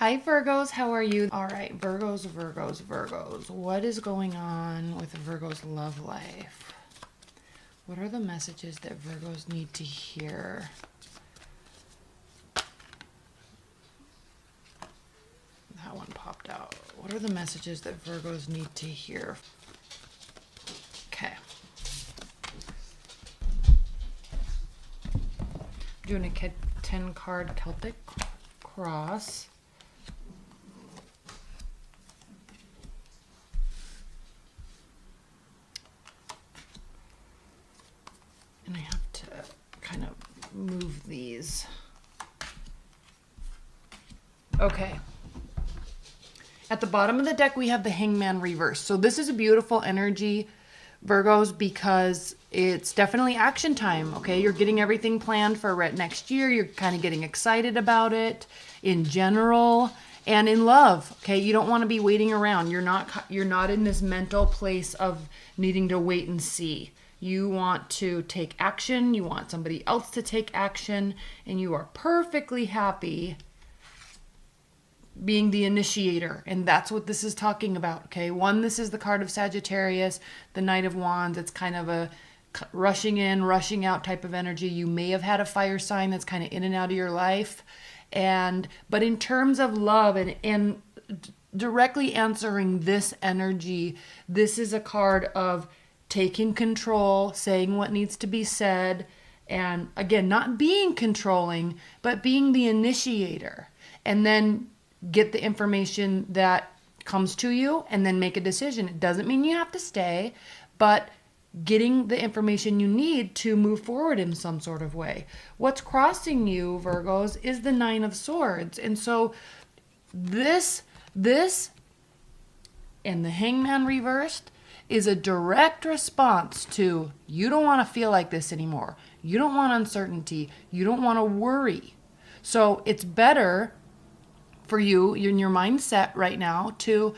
Hi Virgos, how are you? All right, Virgos, Virgos, Virgos. What is going on with Virgo's love life? What are the messages that Virgos need to hear? That one popped out. What are the messages that Virgos need to hear? Okay. Doing a 10 card Celtic cross. And I have to kind of move these. Okay. At the bottom of the deck, we have the Hangman reverse. So this is a beautiful energy, Virgos, because it's definitely action time, okay? You're getting everything planned for next year. You're kind of getting excited about it in general and in love, okay? You don't want to be waiting around. You're not in this mental place of needing to wait and see. You want to take action. You want somebody else to take action, and you are perfectly happy being the initiator. And that's what this is talking about, okay? One, this is the card of Sagittarius, the Knight of Wands. It's kind of a rushing in, rushing out type of energy. You may have had a fire sign that's kind of in and out of your life. But in terms of love and directly answering this energy, this is a card of taking control, saying what needs to be said, and again, not being controlling, but being the initiator. And then get the information that comes to you and then make a decision. It doesn't mean you have to stay, but getting the information you need to move forward in some sort of way. What's crossing you, Virgos, is the Nine of Swords. And so this and the Hangman reversed is a direct response to you don't want to feel like this anymore. You don't want uncertainty. You don't want to worry. So it's better for you in your mindset right now to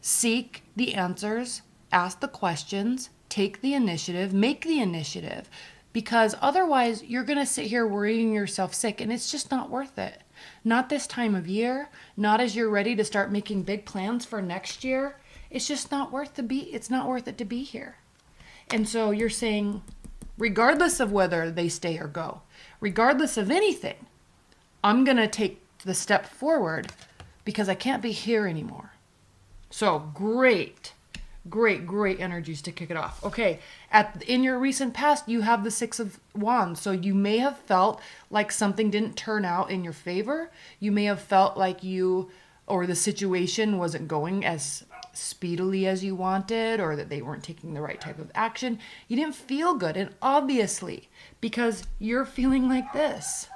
seek the answers, ask the questions, take the initiative, make the initiative, because otherwise you're going to sit here worrying yourself sick, and it's just not worth it. Not this time of year, not as you're ready to start making big plans for next year. It's just not worth it's not worth it to be here. And so you're saying, regardless of whether they stay or go, regardless of anything, I'm going to take the step forward because I can't be here anymore. So great energies to kick it off. Okay, in your recent past, you have the Six of Wands. So you may have felt like something didn't turn out in your favor. You may have felt like the situation wasn't going as speedily as you wanted, or that they weren't taking the right type of action. You didn't feel good, and obviously, because you're feeling like this.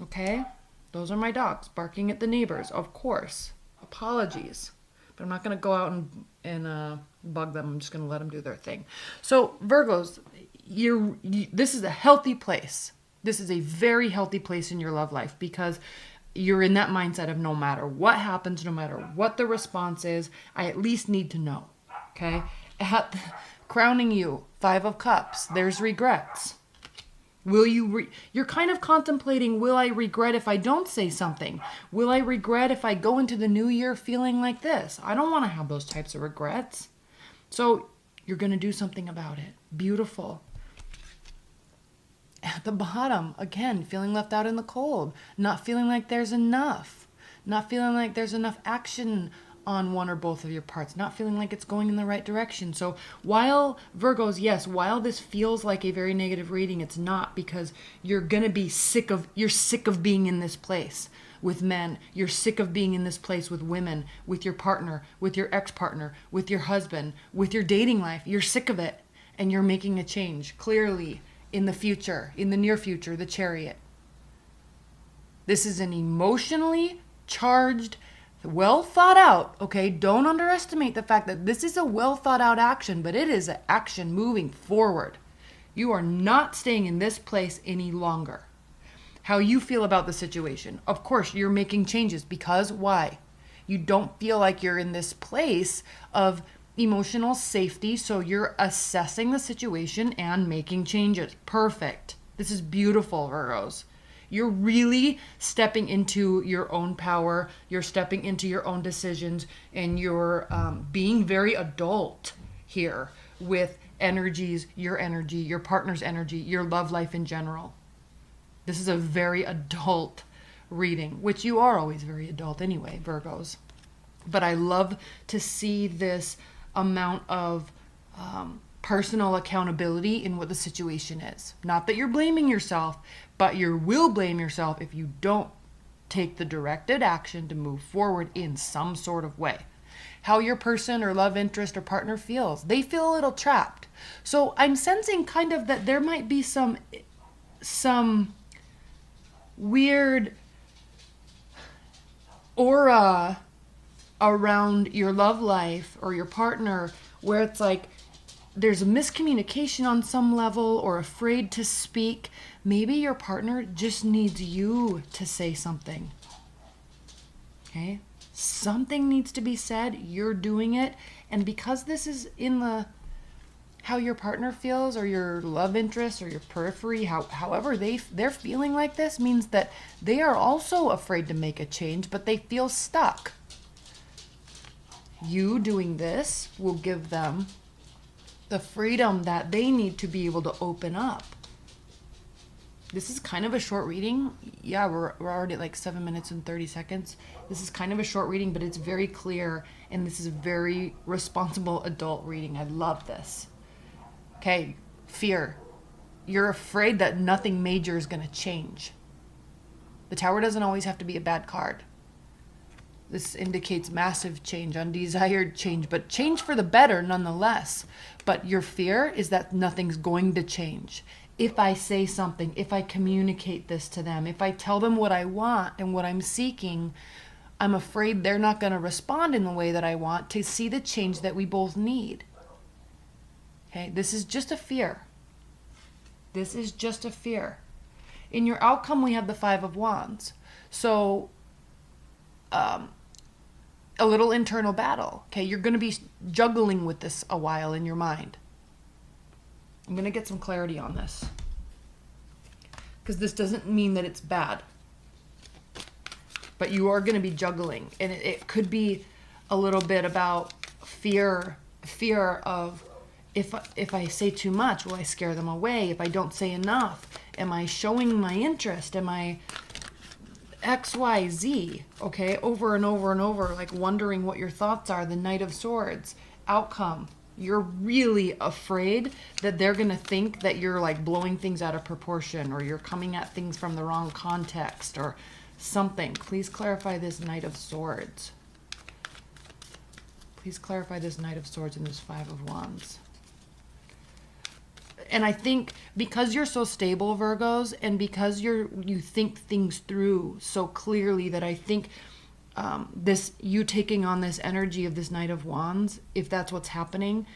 Okay? Those are my dogs barking at the neighbors, of course. Apologies. But I'm not going to go out and bug them. I'm just going to let them do their thing. So, Virgos, this is a healthy place. This is a very healthy place in your love life, because you're in that mindset of no matter what happens, no matter what the response is, I at least need to know. Okay? Crowning you, Five of Cups, there's regrets. You're kind of contemplating, will I regret if I don't say something? Will I regret if I go into the new year feeling like this? I don't want to have those types of regrets. So you're going to do something about it. Beautiful. At the bottom, again, feeling left out in the cold, not feeling like there's enough, not feeling like there's enough action on one or both of your parts, not feeling like it's going in the right direction. So while Virgos, yes, while this feels like a very negative reading, it's not, because you're going to be sick of being in this place with men. You're sick of being in this place with women, with your partner, with your ex-partner, with your husband, with your dating life. You're sick of it, and you're making a change clearly in the future, in the near future, the Chariot. This is an emotionally charged, well thought out, okay? Don't underestimate the fact that this is a well thought out action, but it is an action moving forward. You are not staying in this place any longer. How you feel about the situation. Of course, you're making changes, because why? You don't feel like you're in this place of emotional safety, so you're assessing the situation and making changes. Perfect. This is beautiful, Virgos. You're really stepping into your own power. You're stepping into your own decisions, and you're being very adult here with energies, your partner's energy, your love life in general. This is a very adult reading, which you are always very adult anyway, Virgos. But I love to see this amount of personal accountability in what the situation is. Not that you're blaming yourself, but you will blame yourself if you don't take the directed action to move forward in some sort of way. How your person or love interest or partner feels. They feel a little trapped. So I'm sensing kind of that there might be some weird aura around your love life or your partner where it's like there's a miscommunication on some level or afraid to speak. Maybe your partner just needs you to say something. Okay? Something needs to be said. You're doing it. And because this is in the how your partner feels or your love interest or your periphery, however they're feeling like this means that they are also afraid to make a change, but they feel stuck. You doing this will give them the freedom that they need to be able to open up. This is kind of a short reading. Yeah, we're already at like 7 minutes and 30 seconds. This is kind of a short reading, but it's very clear, and this is a very responsible adult reading. I love this. Okay, fear. You're afraid that nothing major is going to change. The Tower doesn't always have to be a bad card. This indicates massive change, undesired change, but change for the better nonetheless. But your fear is that nothing's going to change. If I say something, if I communicate this to them, if I tell them what I want and what I'm seeking, I'm afraid they're not going to respond in the way that I want to see the change that we both need. Okay, this is just a fear. This is just a fear. In your outcome, we have the Five of Wands. So, a little internal battle. Okay, you're going to be juggling with this a while in your mind. I'm going to get some clarity on this. Because this doesn't mean that it's bad. But you are going to be juggling. And it could be a little bit about fear of if I say too much, will I scare them away? If I don't say enough, am I showing my interest? Am I XYZ? Okay, over and over and over, like wondering what your thoughts are. The Knight of Swords. Outcome. You're really afraid that they're going to think that you're like blowing things out of proportion or you're coming at things from the wrong context or something. Please clarify this Knight of Swords. Please clarify this Knight of Swords and this Five of Wands. And I think because you're so stable, Virgos, and because you think things through so clearly, that I think you taking on this energy of this Knight of Wands, if that's what's happening,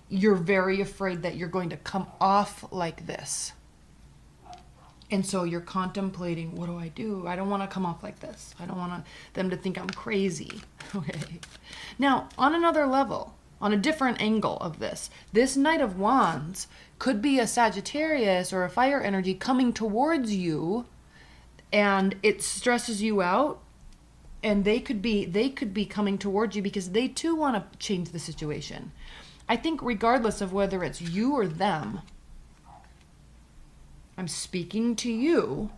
you're very afraid that you're going to come off like this. And so you're contemplating, what do I do? I don't want to come off like this. I don't want them to think I'm crazy. Okay. Now, on another level, on a different angle of this Knight of Wands could be a Sagittarius or a fire energy coming towards you, and it stresses you out, and they could be coming towards you because they too want to change the situation. I think regardless of whether it's you or them, I'm speaking to you,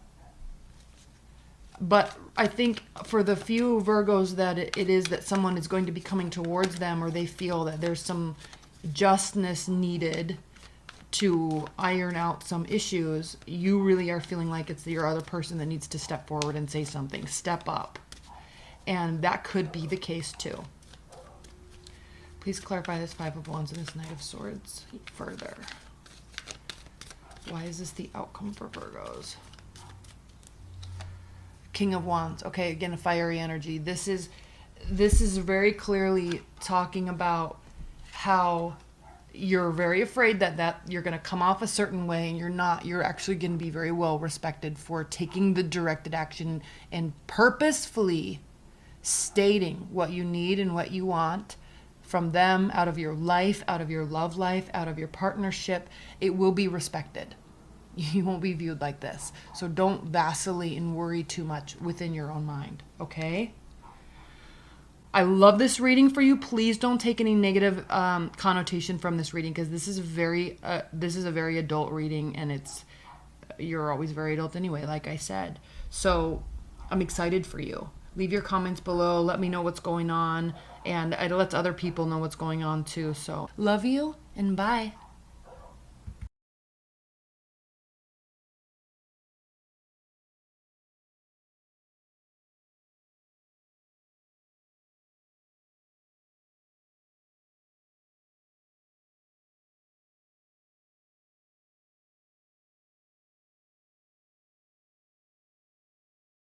but I think for the few Virgos that it is that someone is going to be coming towards them, or they feel that there's some justness needed to iron out some issues, you really are feeling like it's your other person that needs to step forward and say something, step up. And that could be the case too. Please clarify this Five of Wands and this Knight of Swords further. Why is this the outcome for Virgos? King of Wands. Okay, again, a fiery energy. This is very clearly talking about how you're very afraid that you're going to come off a certain way, and you're not. You're actually going to be very well respected for taking the directed action and purposefully stating what you need and what you want from them, out of your life, out of your love life, out of your partnership. It will be respected. you won't be viewed like this. So don't vacillate and worry too much within your own mind, okay? I love this reading for you. Please don't take any negative connotation from this reading, because this is a very adult reading, and you're always very adult anyway, like I said. So I'm excited for you. Leave your comments below. Let me know what's going on, and it lets other people know what's going on too. So love you, and bye.